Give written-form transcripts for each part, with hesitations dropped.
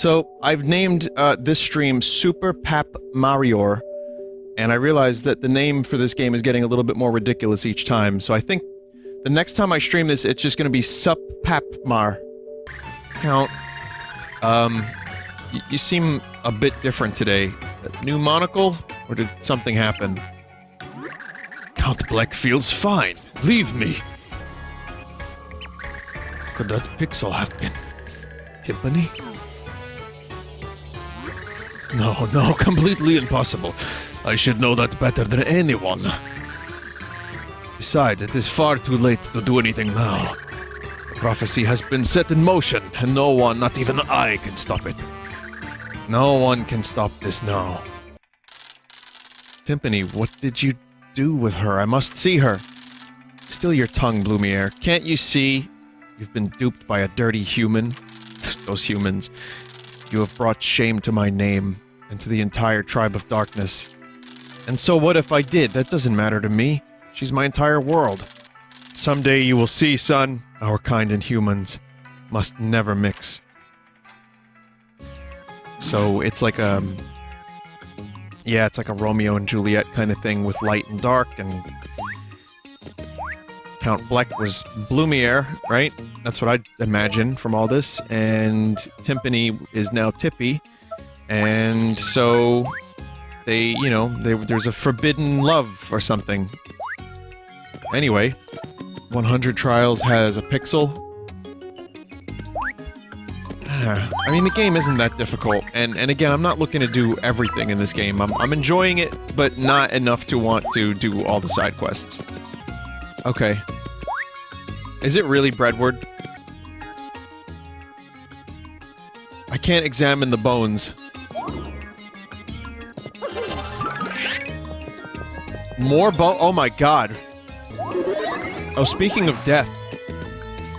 So, I've named this stream Super Pap Marior, and I realized that the name for this game is getting a little bit more ridiculous each time, so I think the next time I stream this, it's just gonna be Sup Pap Mar. Count, you seem a bit different today. New monocle? Or did something happen? Count Black feels fine. Leave me. Could that pixel have been Timpani? No, completely impossible. I should know that better than anyone. Besides, it is far too late to do anything now. The prophecy has been set in motion, and no one, not even I, can stop it. No one can stop this now. Timpani, what did you do with her? I must see her. Still your tongue, Blumiere. Can't you see? You've been duped by a dirty human. Those humans. You have brought shame to my name, and to the entire tribe of darkness. And so what if I did? That doesn't matter to me. She's my entire world. Someday you will see, son, our kind and humans must never mix. So it's like a... yeah, it's like a Romeo and Juliet kind of thing with light and dark, and... Count Bleck was Blumiere, right? That's what I'd imagine from all this, and Timpani is now Tippy, and so... they, you know, there's a forbidden love or something. Anyway, 100 Trials has a pixel. I mean, the game isn't that difficult, and again, I'm not looking to do everything in this game. I'm enjoying it, but not enough to want to do all the side quests. Okay. Is it really Breadward? I can't examine the bones. More oh my god. Oh, speaking of death,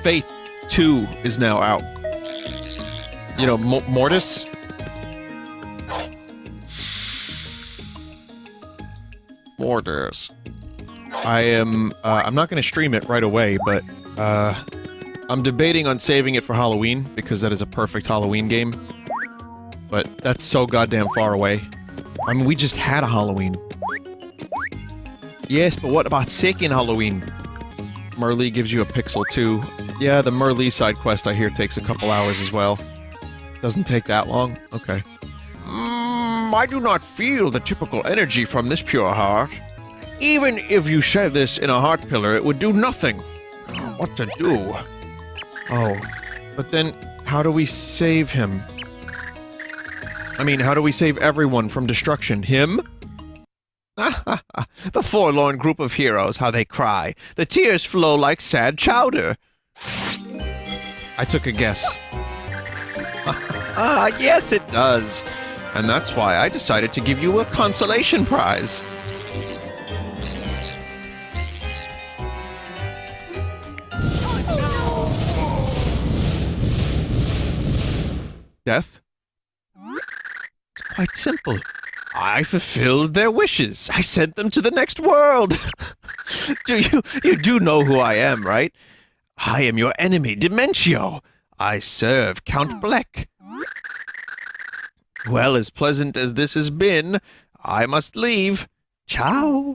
Faith 2 is now out. You know, Mortis? Mortis. I'm not gonna stream it right away, but, I'm debating on saving it for Halloween, because that is a perfect Halloween game. But that's so goddamn far away. I mean, we just had a Halloween. Yes, but what about second Halloween? Merlee gives you a pixel too. Yeah, the Merlee side quest I hear takes a couple hours as well. Doesn't take that long? Okay. I do not feel the typical energy from this pure heart. Even if you said this in a heart pillar, it would do nothing. What to do? Oh, but then how do we save him? I mean, how do we save everyone from destruction? Him? The forlorn group of heroes, how they cry. The tears flow like sad chowder. I took a guess. Yes it does. And that's why I decided to give you a consolation prize. Death? It's quite simple. I fulfilled their wishes. I sent them to the next world. You do know who I am, right? I am your enemy, Dementio. I serve Count Bleck. Well, as pleasant as this has been, I must leave. Ciao.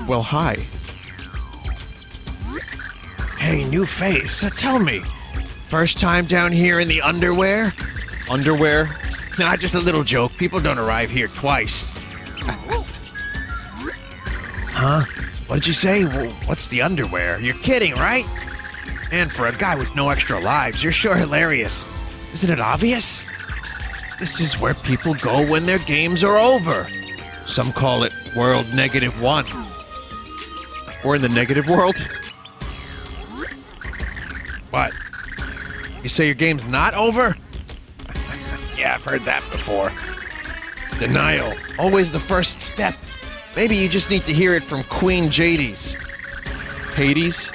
Well, hi. Hey, new face. Tell me, first time down here in the underwear? Underwear? Nah, just a little joke. People don't arrive here twice. Huh? What did you say? What's the underwear? You're kidding, right? And for a guy with no extra lives, you're sure hilarious. Isn't it obvious? This is where people go when their games are over. Some call it World -1. We're in the negative world? What? You say your game's not over? Yeah, I've heard that before. Denial. Always the first step. Maybe you just need to hear it from Queen Jades. Hades?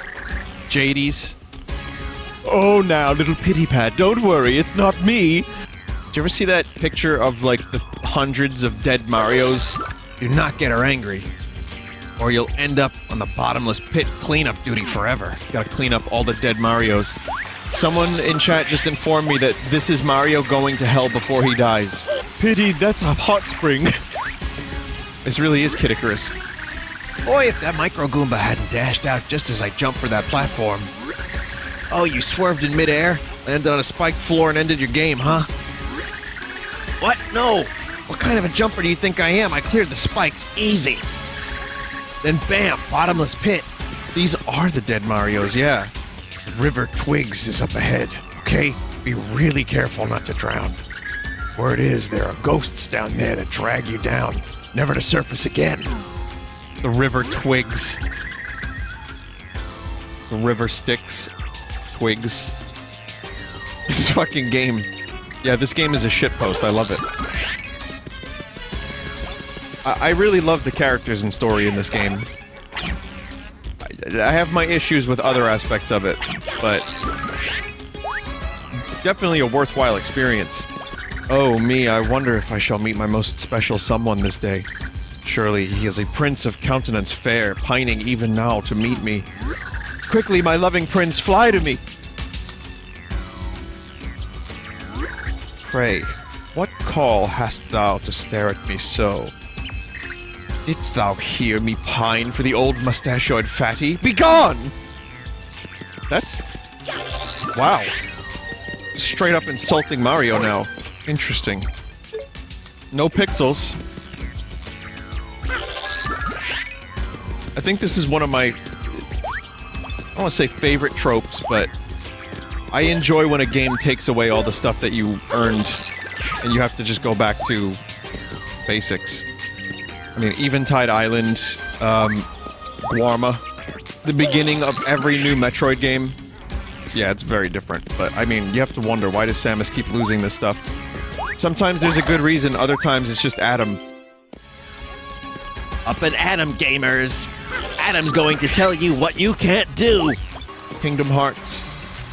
Jades? Oh, now, little pity pad, don't worry, it's not me. Did you ever see that picture of, like, the hundreds of dead Marios? Do not get her angry, or you'll end up on the bottomless pit cleanup duty forever. You gotta clean up all the dead Marios. Someone in chat just informed me that this is Mario going to hell before he dies. Pity, that's a hot spring. This really is Kid Icarus. Boy, if that Micro Goomba hadn't dashed out just as I jumped for that platform. Oh, you swerved in midair, landed on a spiked floor and ended your game, huh? What? No! What kind of a jumper do you think I am? I cleared the spikes easy. Then bam, bottomless pit. These are the dead Marios, yeah. River Twigs is up ahead, okay? Be really careful not to drown. Word is, there are ghosts down there that drag you down, never to surface again. The River Twigs. The River Sticks. Twigs. This fucking game. Yeah, this game is a shitpost. I love it. I really love the characters and story in this game. I have my issues with other aspects of it, but definitely a worthwhile experience. Oh me, I wonder if I shall meet my most special someone this day. Surely he is a prince of countenance fair, pining even now to meet me. Quickly, my loving prince, fly to me! Pray, what call hast thou to stare at me so? Didst thou hear me pine for the old mustachioed fatty? Begone! That's... wow. Straight up insulting Mario now. Interesting. No pixels. I think this is one of my... I don't want to say favorite tropes, but... I enjoy when a game takes away all the stuff that you earned, and you have to just go back to basics. I mean, Eventide Island, Guarma, the beginning of every new Metroid game. Yeah, it's very different, but I mean, you have to wonder, why does Samus keep losing this stuff? Sometimes there's a good reason, other times it's just Adam. Up and Adam, gamers! Adam's going to tell you what you can't do! Kingdom Hearts.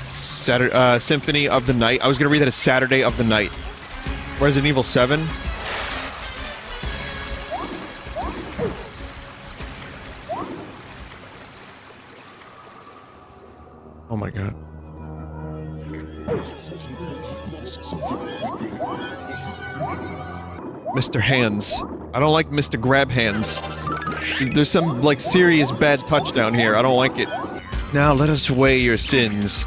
Symphony of the Night. I was gonna read that as Saturday of the Night. Resident Evil 7. Oh my god. Mr. Hands. I don't like Mr. Grab Hands. There's some, like, serious bad touch down here. I don't like it. Now let us weigh your sins.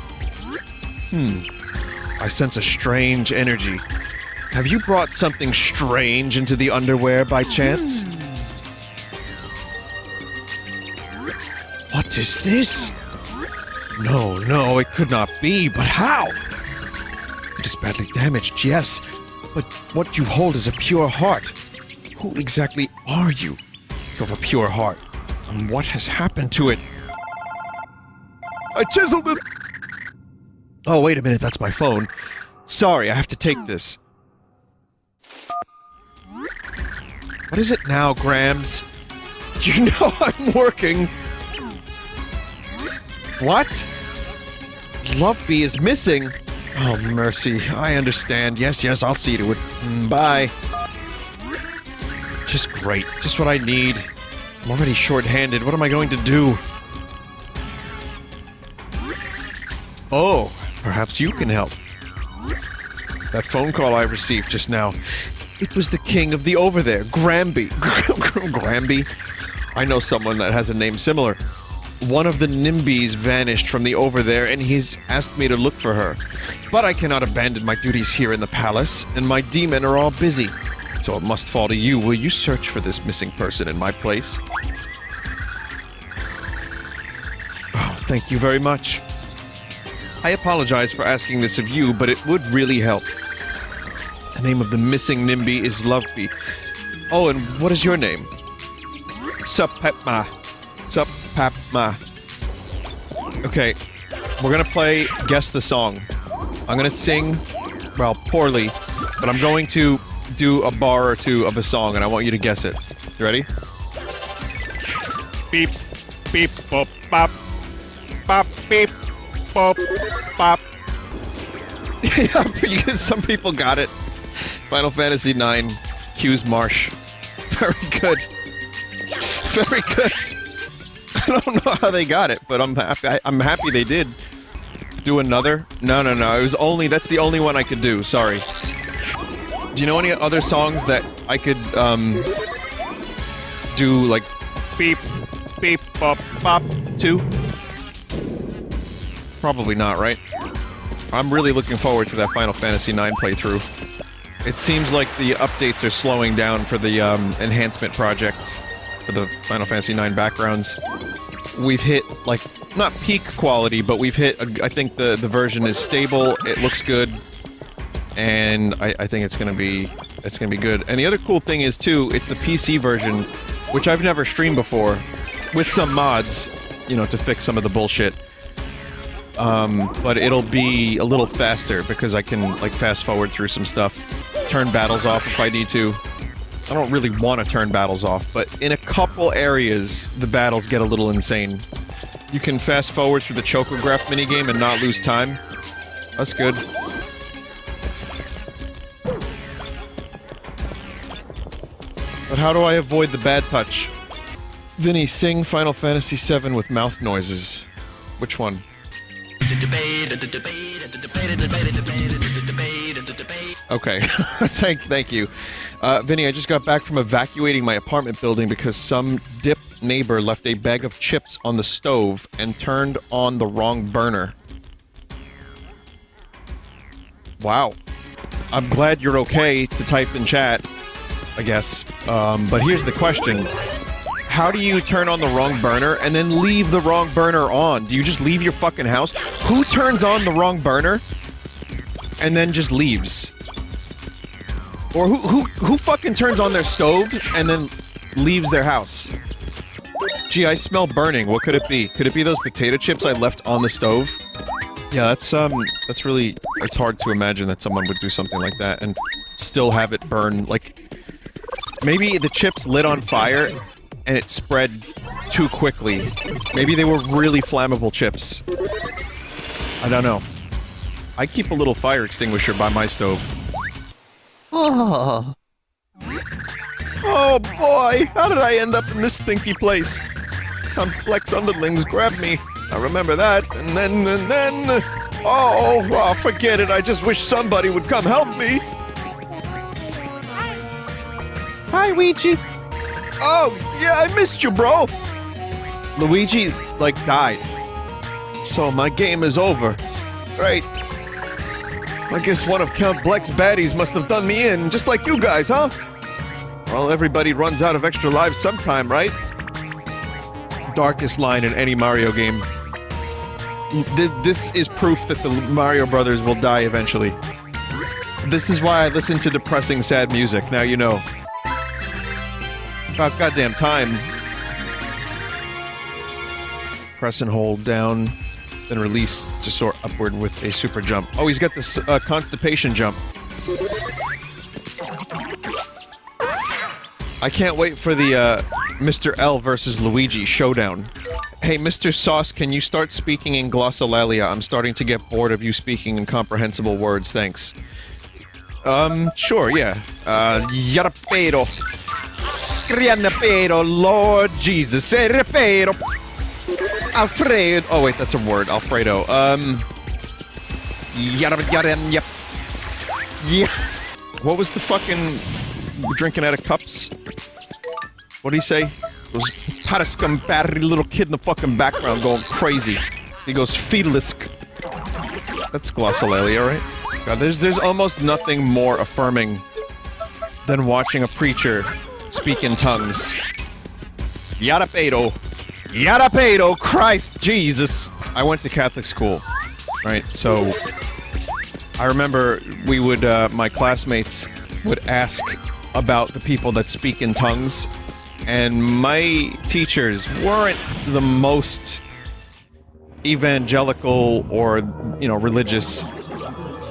I sense a strange energy. Have you brought something strange into the underwear by chance? What is this? No, no, it could not be, but how? It is badly damaged, yes, but what you hold is a pure heart. Who exactly are you? You have a pure heart, and what has happened to it? I chiseled it! Oh, wait a minute, that's my phone. Sorry, I have to take this. What is it now, Grams? You know I'm working. What? Lovebee is missing. Oh, mercy. I understand. Yes, yes, I'll see to it. Bye. Just great. Just what I need. I'm already short-handed. What am I going to do? Oh, perhaps you can help. That phone call I received just now. It was the king of the over there, Gramby. Gramby? I know someone that has a name similar. One of the Nimbies vanished from the over there, and he's asked me to look for her. But I cannot abandon my duties here in the palace, and my demon are all busy. So it must fall to you. Will you search for this missing person in my place? Oh, thank you very much. I apologize for asking this of you, but it would really help. The name of the missing Nimby is Lovebee. Oh, and what is your name? Supapma. Supapma. Okay, we're gonna play Guess the Song. I'm gonna sing, well, poorly, but I'm going to do a bar or two of a song, and I want you to guess it. You ready? Beep, beep, bop, bop. Bop, beep, bop, bop. Yeah, some people got it. Final Fantasy IX, Q's Marsh. Very good. Very good. I don't know how they got it, but I'm happy they did. Do another? No. It was only, that's the only one I could do, sorry. Do you know any other songs that I could, do, like, beep, beep, bop, bop, to? Probably not, right? I'm really looking forward to that Final Fantasy IX playthrough. It seems like the updates are slowing down for the, enhancement project for the Final Fantasy IX backgrounds. We've hit, like, not peak quality, but we've hit, I think the version is stable, it looks good, and I think it's gonna be good. And the other cool thing is, too, it's the PC version, which I've never streamed before, with some mods, you know, to fix some of the bullshit. But it'll be a little faster, because I can, like, fast-forward through some stuff, turn battles off if I need to. I don't really want to turn battles off, but in a couple areas, the battles get a little insane. You can fast-forward through the Chocograph minigame and not lose time. That's good. But how do I avoid the bad touch? Vinny, sing Final Fantasy VII with mouth noises. Which one? Okay, thank you. Vinny, I just got back from evacuating my apartment building because some dip neighbor left a bag of chips on the stove and turned on the wrong burner. Wow. I'm glad you're okay to type in chat, I guess. But here's the question. How do you turn on the wrong burner and then leave the wrong burner on? Do you just leave your fucking house? Who turns on the wrong burner and then just leaves? Or who fucking turns on their stove and then leaves their house? Gee, I smell burning. What could it be? Could it be those potato chips I left on the stove? Yeah, that's really... It's hard to imagine that someone would do something like that and still have it burn, like... Maybe the chips lit on fire and it spread too quickly. Maybe they were really flammable chips. I don't know. I keep a little fire extinguisher by my stove. Oh. Oh boy, how did I end up in this stinky place? Complex underlings grabbed me. I remember that, and then... Oh, forget it, I just wish somebody would come help me. Hi, Luigi. Oh, yeah, I missed you, bro. Luigi, like, died. So my game is over. Right. I guess one of Count Bleck's baddies must have done me in, just like you guys, huh? Well, everybody runs out of extra lives sometime, right? Darkest line in any Mario game. This is proof that the Mario Brothers will die eventually. This is why I listen to depressing, sad music, now you know. It's about goddamn time. Press and hold down. Then release to soar upward with a super jump. Oh, he's got this constipation jump. I can't wait for the Mr. L versus Luigi showdown. Hey, Mr. Sauce, can you start speaking in glossolalia? I'm starting to get bored of you speaking incomprehensible words, thanks. Sure, yeah. Yarapero. Scrianapero, Lord Jesus, repero. Alfredo. Oh wait, that's a word. Alfredo. Yep. Yeah. What was the fucking drinking out of cups? What did he say? Those Patascum battery little kid in the fucking background going crazy. He goes Fidelisk. That's glossolalia, right? God, there's almost nothing more affirming than watching a preacher speak in tongues. Yarapedo. Yarapedo, Christ Jesus! I went to Catholic school, right? So, I remember we would, my classmates would ask about the people that speak in tongues, and my teachers weren't the most evangelical or, you know, religious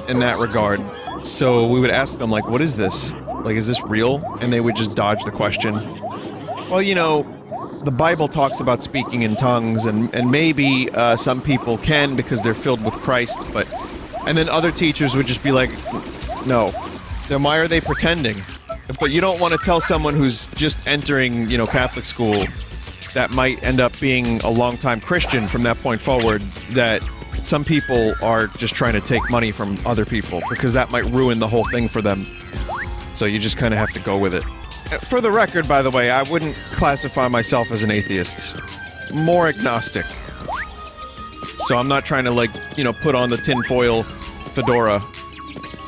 in that regard. So we would ask them, like, what is this? Like, is this real? And they would just dodge the question. Well, you know, the Bible talks about speaking in tongues, and maybe some people can because they're filled with Christ, but... And then other teachers would just be like, no. Then why are they pretending? But you don't want to tell someone who's just entering, you know, Catholic school that might end up being a longtime Christian from that point forward that some people are just trying to take money from other people because that might ruin the whole thing for them. So you just kind of have to go with it. For the record, by the way, I wouldn't classify myself as an atheist. More agnostic. So I'm not trying to, like, you know, put on the tinfoil fedora.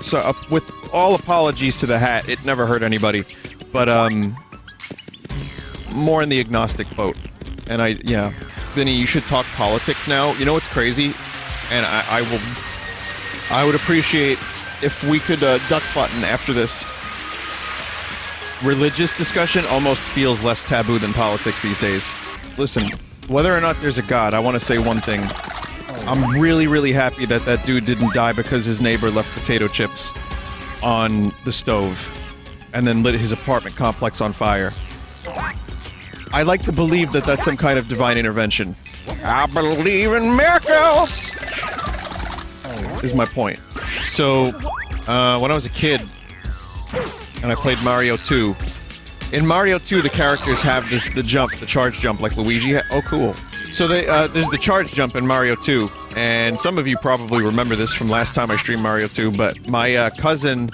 So, with all apologies to the hat, it never hurt anybody. But, more in the agnostic boat. And yeah. Vinny, you should talk politics now. You know what's crazy? And I would appreciate if we could, duck button after this. Religious discussion almost feels less taboo than politics these days. Listen, whether or not there's a god, I want to say one thing. I'm really, really happy that that dude didn't die because his neighbor left potato chips on the stove and then lit his apartment complex on fire. I like to believe that that's some kind of divine intervention. I believe in miracles! Is my point. So, when I was a kid, and I played Mario 2. In Mario 2, the characters have the charge jump, like Luigi. Oh, cool. So there's the charge jump in Mario 2, and some of you probably remember this from last time I streamed Mario 2, but my cousin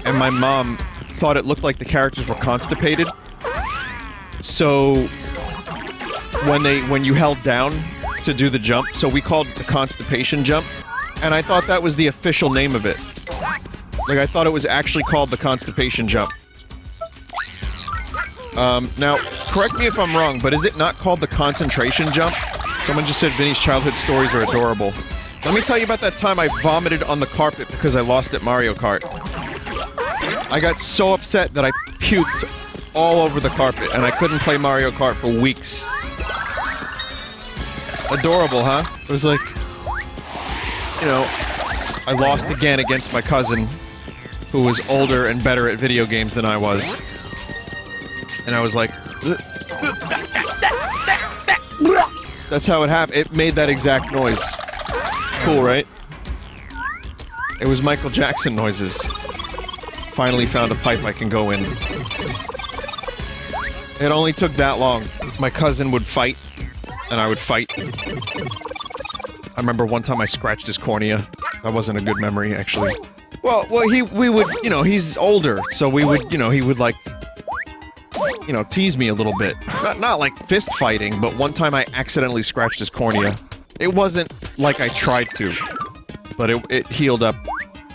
and my mom thought it looked like the characters were constipated. So when you held down to do the jump, so we called it the constipation jump, and I thought that was the official name of it. Like, I thought it was actually called the constipation jump. Now, correct me if I'm wrong, but is it not called the concentration jump? Someone just said Vinny's childhood stories are adorable. Let me tell you about that time I vomited on the carpet because I lost at Mario Kart. I got so upset that I puked all over the carpet, and I couldn't play Mario Kart for weeks. Adorable, huh? It was like, you know, I lost again against my cousin, who was older and better at video games than I was. And I was like... That's how it happened. It made that exact noise. Cool, right? It was Michael Jackson noises. Finally found a pipe I can go in. It only took that long. My cousin would fight, and I would fight. I remember one time I scratched his cornea. That wasn't a good memory, actually. Well, we would, you know, he's older, so we would, you know, he would, like, you know, tease me a little bit. Not like fist fighting, but one time I accidentally scratched his cornea. It wasn't like I tried to, but it healed up.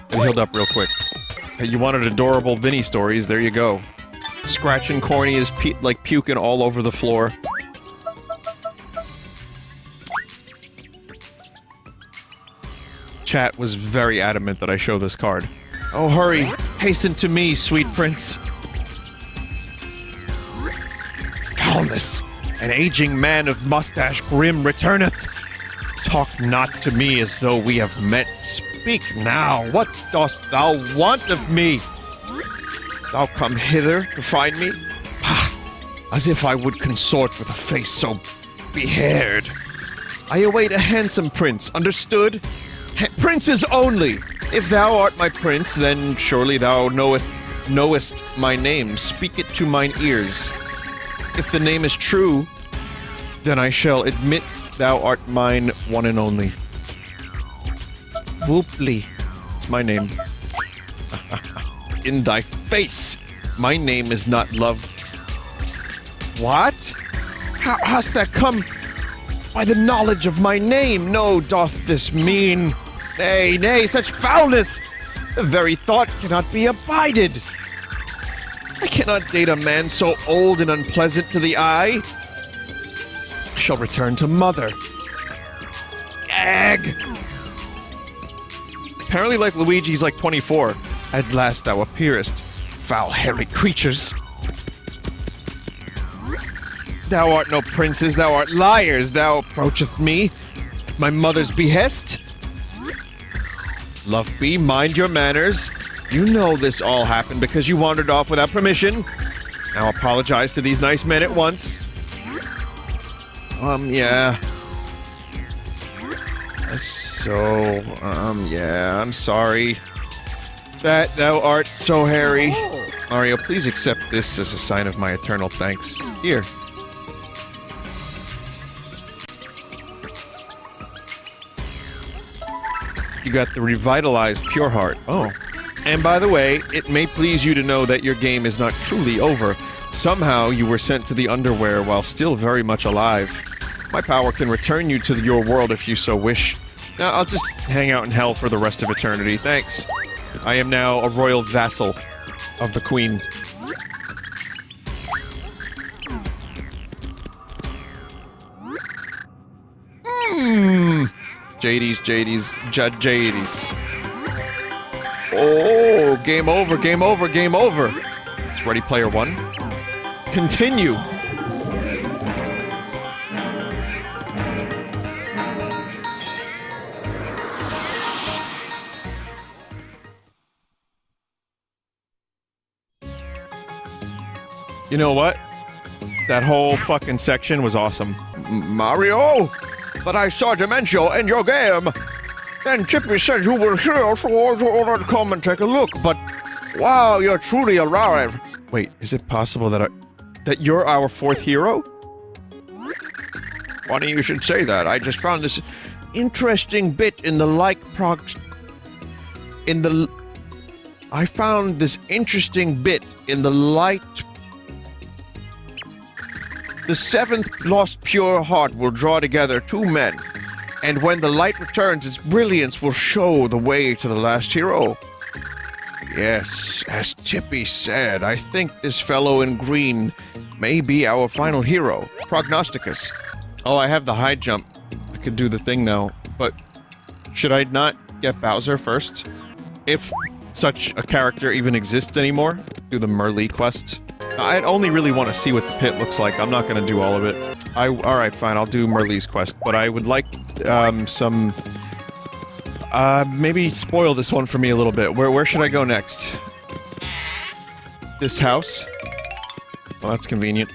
It healed up real quick. Hey, you wanted adorable Vinny stories, there you go. Scratching corneas, like puking all over the floor. Chat was very adamant that I show this card. Oh, hurry! Hasten to me, sweet prince! Foulness! An aging man of mustache grim returneth! Talk not to me as though we have met. Speak now! What dost thou want of me? Thou come hither to find me? Pah! As if I would consort with a face so behaired. I await a handsome prince, understood? Princes only! If thou art my prince, then surely thou knowest my name. Speak it to mine ears. If the name is true, then I shall admit thou art mine one and only. Voopli. It's my name. In thy face! My name is not love. What? How hast that come? By the knowledge of my name, no doth this mean. Nay, nay, such foulness! The very thought cannot be abided. I cannot date a man so old and unpleasant to the eye. I shall return to mother. Gag! Apparently, like Luigi's like 24. At last thou appearest, foul hairy creatures. Thou art no princes, thou art liars, thou approacheth me at my mother's behest. Love be, mind your manners. You know this all happened because you wandered off without permission. Now apologize to these nice men at once. Yeah. So, yeah, I'm sorry. That thou art so hairy. Mario, please accept this as a sign of my eternal thanks. Here. You got the revitalized Pure Heart. Oh. And by the way, it may please you to know that your game is not truly over. Somehow you were sent to the underwear while still very much alive. My power can return you to your world if you so wish. Now, I'll just hang out in hell for the rest of eternity, thanks. I am now a royal vassal of the Queen. JD's, JD's. Oh, game over, game over, game over. It's Ready Player One. Continue. You know what? That whole fucking section was awesome. Mario! But I saw Dementio in your game! And Chippy said you were here, so I thought I'd come and take a look, but... Wow, you're truly alive! Wait, is it possible that that you're our fourth hero? Funny you should say that. I just found this interesting bit in the I found this interesting bit in the light... The seventh lost pure heart will draw together two men, and when the light returns, its brilliance will show the way to the last hero. Yes, as Tippy said, I think this fellow in green may be our final hero, Prognosticus. Oh, I have the high jump. I could do the thing now, but should I not get Bowser first? If such a character even exists anymore, do the Merlee quest. I'd only really want to see what the pit looks like. I'm not gonna do all of it. Alright, fine, I'll do Merlee's quest, but I would like, maybe spoil this one for me a little bit. Where should I go next? This house? Well, that's convenient.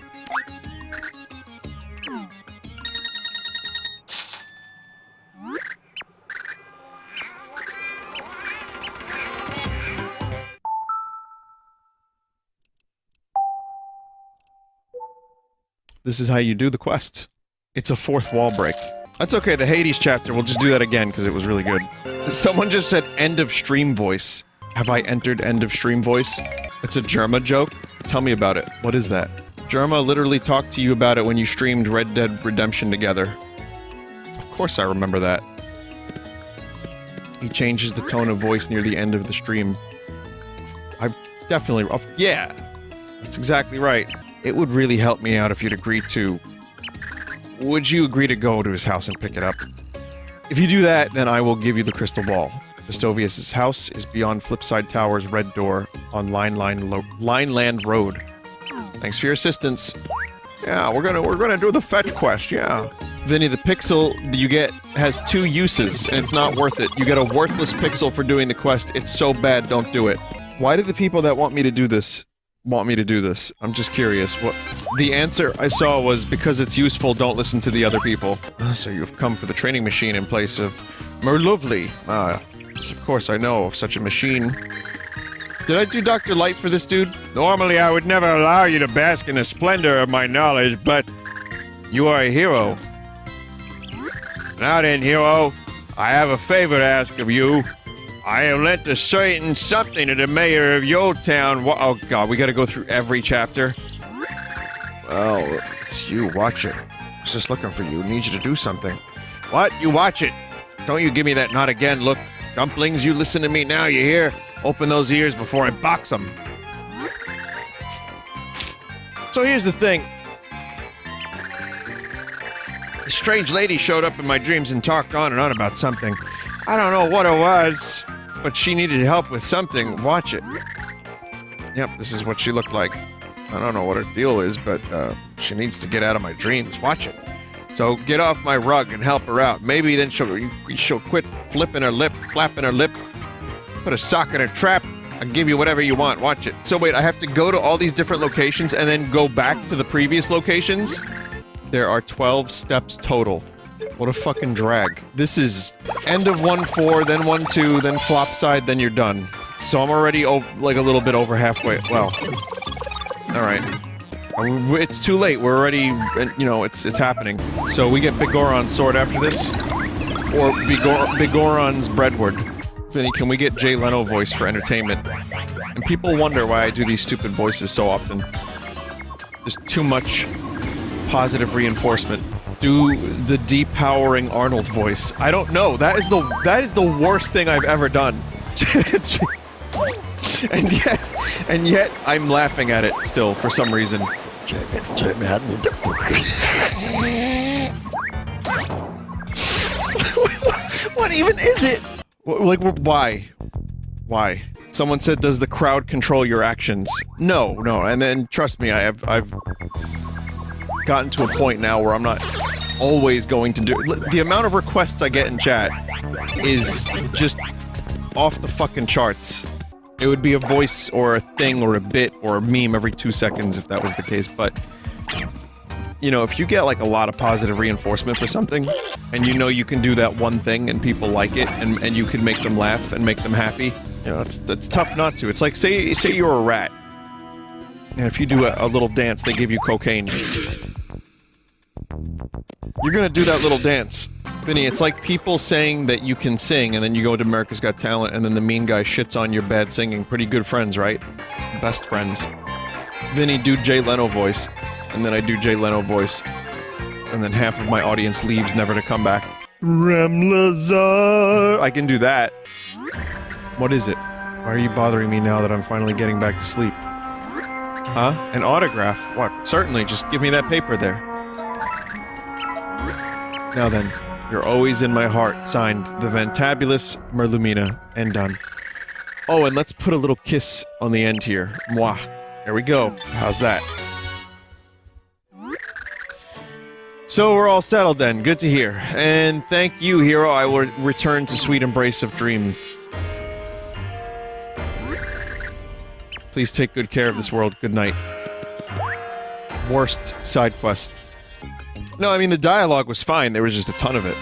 This is how you do the quest. It's a fourth wall break. That's okay, the Hades chapter, we'll just do that again, because it was really good. Someone just said end of stream voice. Have I entered end of stream voice? It's a Germa joke? Tell me about it. What is that? Germa literally talked to you about it when you streamed Red Dead Redemption together. Of course I remember that. He changes the tone of voice near the end of the stream. I definitely... yeah! That's exactly right. It would really help me out if you'd agree to... Would you agree to go to his house and pick it up? If you do that, then I will give you the crystal ball. Vestovius' house is beyond Flipside Tower's red door on Lineland Road. Thanks for your assistance. Yeah, we're gonna do the fetch quest, yeah. Vinny, the pixel you get has 2 uses, and it's not worth it. You get a worthless pixel for doing the quest. It's so bad, don't do it. Why do the people that want me to do this want me to do this? I'm just curious. What the answer I saw was because it's useful, don't listen to the other people. So you've come for the training machine in place of Merlovely. Yes, of course I know of such a machine. Did I do Dr. Light for this dude? Normally I would never allow you to bask in the splendor of my knowledge, but you are a hero. Now then, hero, I have a favor to ask of you. I have lent a certain something to the mayor of your town. Oh god, we gotta go through every chapter. Well, it's you. Watch it. I was just looking for you. Need you to do something. What? You watch it. Don't you give me that not again look. Dumplings, you listen to me now, you hear? Open those ears before I box them. So here's the thing. A strange lady showed up in my dreams and talked on and on about something. I don't know what it was, but she needed help with something. Watch it. Yep, this is what she looked like. I don't know what her deal is, but she needs to get out of my dreams. Watch it. So get off my rug and help her out. Maybe then she'll quit flipping her lip, flapping her lip, put a sock in her trap. I'll give you whatever you want. Watch it. So wait, I have to go to all these different locations and then go back to the previous locations? There are 12 steps total. What a fucking drag. This is end of 1-4, then 1-2, then flop side, then you're done. So I'm already, like, a little bit over halfway. Well, alright. It's too late. We're already, you know, it's happening. So we get Big Goron's sword after this? Or Big Goron's breadward. Vinny, can we get Jay Leno voice for entertainment? And people wonder why I do these stupid voices so often. There's too much positive reinforcement. Do the depowering Arnold voice. I don't know. That is the worst thing I've ever done. and yet I'm laughing at it still for some reason. What even is it? Like, why? Why? Someone said, does the crowd control your actions? No, and then, trust me, I've gotten to a point now where I'm not always going to do... The amount of requests I get in chat is just off the fucking charts. It would be a voice or a thing or a bit or a meme every 2 seconds if that was the case, but... You know, if you get, like, a lot of positive reinforcement for something, and you know you can do that one thing and people like it, and you can make them laugh and make them happy, you know, it's tough not to. It's like, say you're a rat, and if you do a little dance, they give you cocaine. You're gonna do that little dance. Vinny, it's like people saying that you can sing, and then you go to America's Got Talent, and then the mean guy shits on your bad singing. Pretty good friends, right? It's the best friends. Vinny, do Jay Leno voice. And then I do Jay Leno voice. And then half of my audience leaves never to come back. Remlazar! I can do that. What is it? Why are you bothering me now that I'm finally getting back to sleep? Huh? An autograph? What? Certainly, just give me that paper there. Now then, you're always in my heart. Signed, the Fantabulous Merlumina. And done. Oh, and let's put a little kiss on the end here. Mwah. There we go. How's that? So we're all settled then. Good to hear. And thank you, hero. I will return to sweet embrace of dream. Please take good care of this world. Good night. Worst side quest. No, I mean, the dialogue was fine. There was just a ton of it.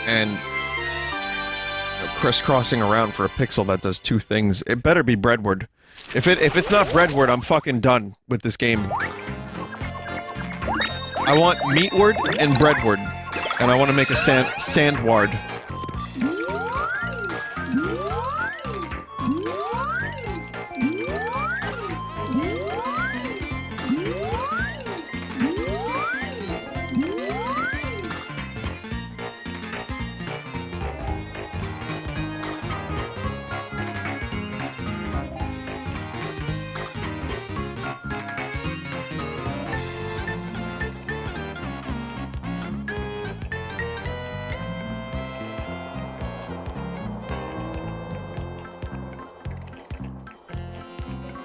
And... you know, crisscrossing around for a pixel that does two things. It better be breadward. If it's not breadward, I'm fucking done with this game. I want meatward and breadward, and I want to make a sandward.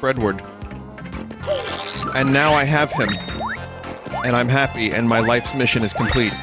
Breadward. And now I have him. And I'm happy, and my life's mission is complete.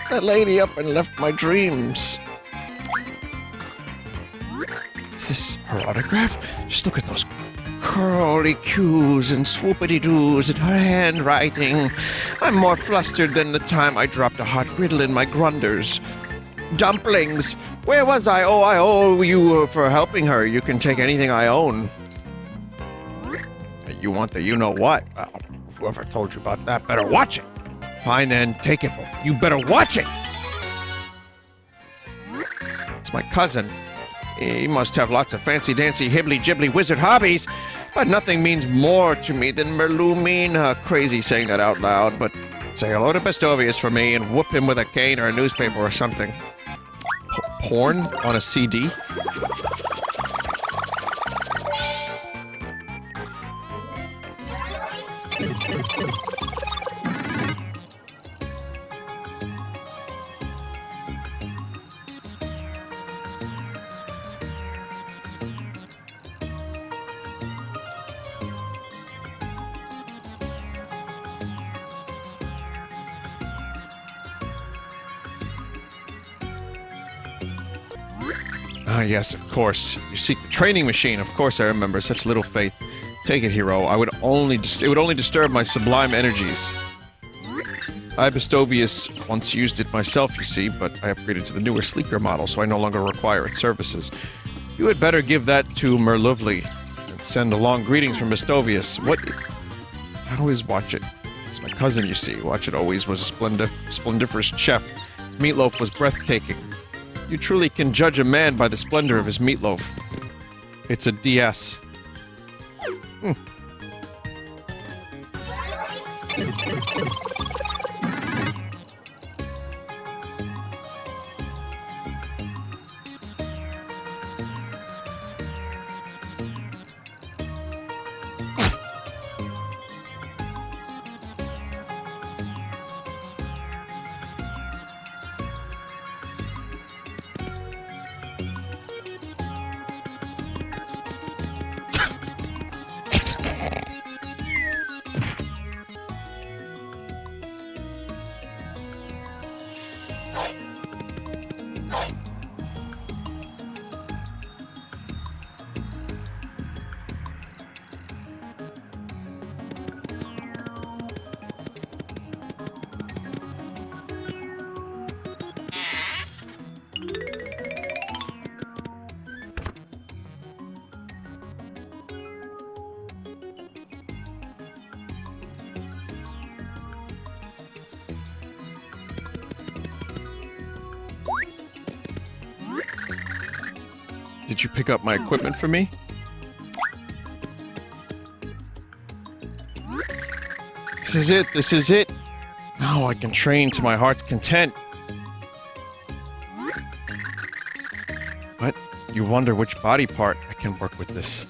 That lady up and left my dreams. Is this her autograph? Just look at those curly cues and swoopity-doos in her handwriting. I'm more flustered than the time I dropped a hot griddle in my grunders. Dumplings! Where was I? Oh, I owe you for helping her. You can take anything I own. You want the you-know-what? Well, whoever told you about that better watch it. Fine then, take it, but you better watch it! It's my cousin. He must have lots of fancy-dancy, hibbly-jibbly wizard hobbies, but nothing means more to me than Merlumina. Crazy saying that out loud, but say hello to Bestovius for me and whoop him with a cane or a newspaper or something. Porn on a CD? Ah, yes, of course. You seek the training machine. Of course I remember. Such little faith. Take it, hero. It would only disturb my sublime energies. I, Bestovius, once used it myself, you see, but I upgraded to the newer, sleeker model, so I no longer require its services. You had better give that to Merlovely, and send along greetings from Bestovius. What? I always watch it. It's my cousin, you see. Watch it always was a splendiferous chef. His meatloaf was breathtaking. You truly can judge a man by the splendor of his meatloaf. It's a DS. Did you pick up my equipment for me? This is it, this is it! Now I can train to my heart's content. What? You wonder which body part I can work with this.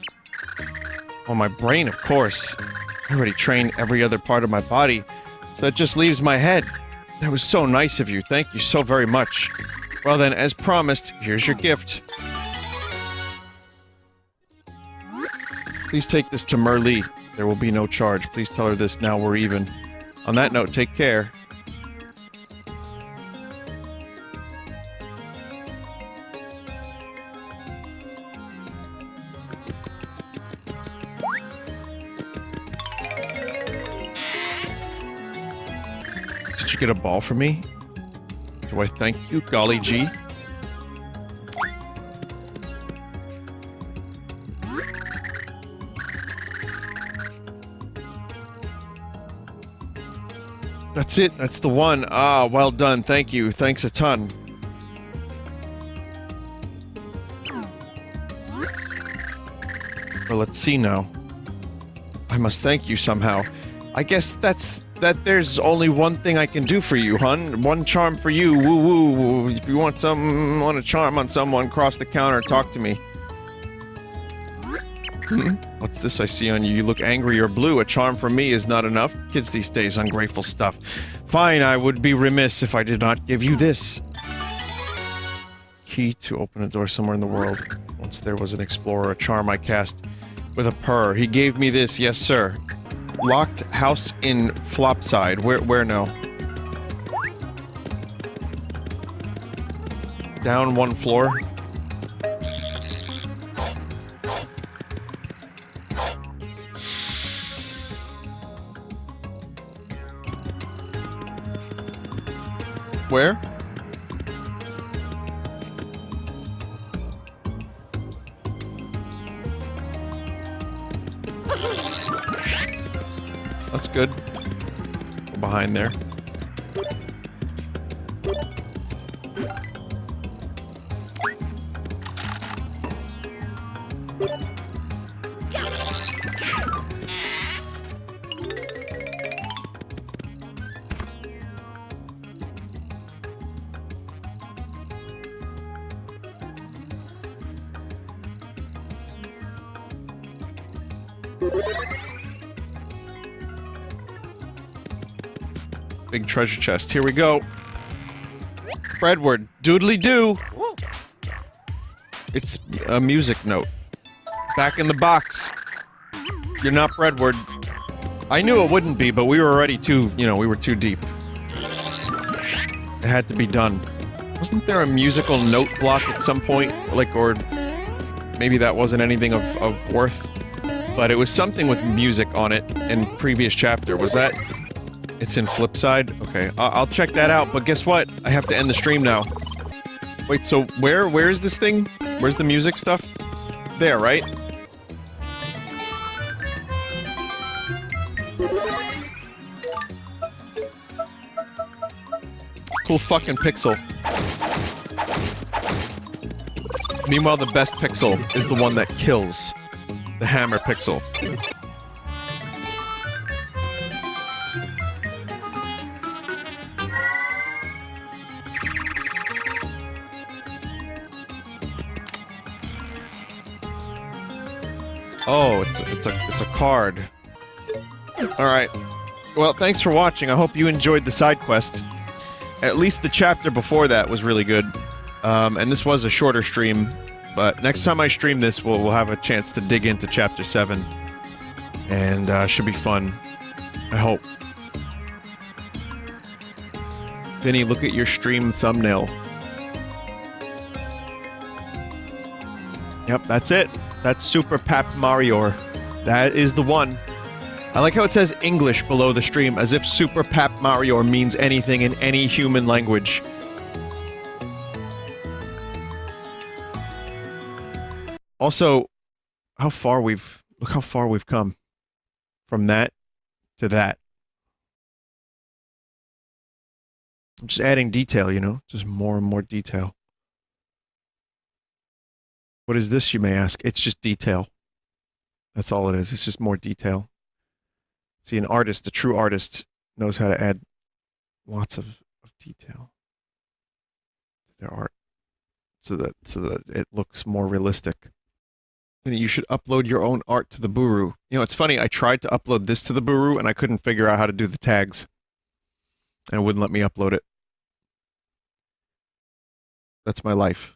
Oh, my brain, of course. I already trained every other part of my body, so that just leaves my head. That was so nice of you, thank you so very much. Well then, as promised, here's your gift. Please take this to Merlee. There will be no charge. Please tell her this, now we're even. On that note, take care. Did you get a ball for me? Do I thank you, golly gee? That's it, that's the one. Ah, well done, thank you, thanks a ton. Well, let's see now. I must thank you somehow. I guess that there's only one thing I can do for you, hun. One charm for you, woo woo. If you want a charm on someone, cross the counter, talk to me. What's this I see on you? You look angry or blue. A charm from me is not enough. Kids these days, ungrateful stuff. Fine, I would be remiss if I did not give you this. Key to open a door somewhere in the world. Once there was an explorer, a charm I cast with a purr. He gave me this, yes sir. Locked house in Flopside. Where no? Down one floor. Where? That's good. Behind there. Big treasure chest. Here we go. Fredward. Doodly-doo. It's a music note. Back in the box. You're not Fredward. I knew it wouldn't be, but we were already too, we were too deep. It had to be done. Wasn't there a musical note block at some point? Like, or maybe that wasn't anything of worth, but it was something with music on it in previous chapter. Was that? It's in Flipside? Okay, I'll check that out, but guess what? I have to end the stream now. Wait, so where is this thing? Where's the music stuff? There, right? Cool fucking pixel. Meanwhile, the best pixel is the one that kills. The hammer pixel. Oh, it's a card. Alright. Well, thanks for watching. I hope you enjoyed the side quest. At least the chapter before that was really good. And this was a shorter stream, but next time I stream this, we'll have a chance to dig into Chapter 7. And, should be fun. I hope. Vinny, look at your stream thumbnail. Yep, that's it. That's Super Pap Mario. That is the one. I like how it says English below the stream, as if Super Pap Mario means anything in any human language. Also, look how far we've come. From that to that. I'm just adding detail, you know? Just more and more detail. What is this, you may ask? It's just detail. That's all it is. It's just more detail. See, an artist, a true artist, knows how to add lots of detail to their art so that it looks more realistic. And you should upload your own art to the Buru. You know, it's funny, I tried to upload this to the Buru and I couldn't figure out how to do the tags. And it wouldn't let me upload it. That's my life.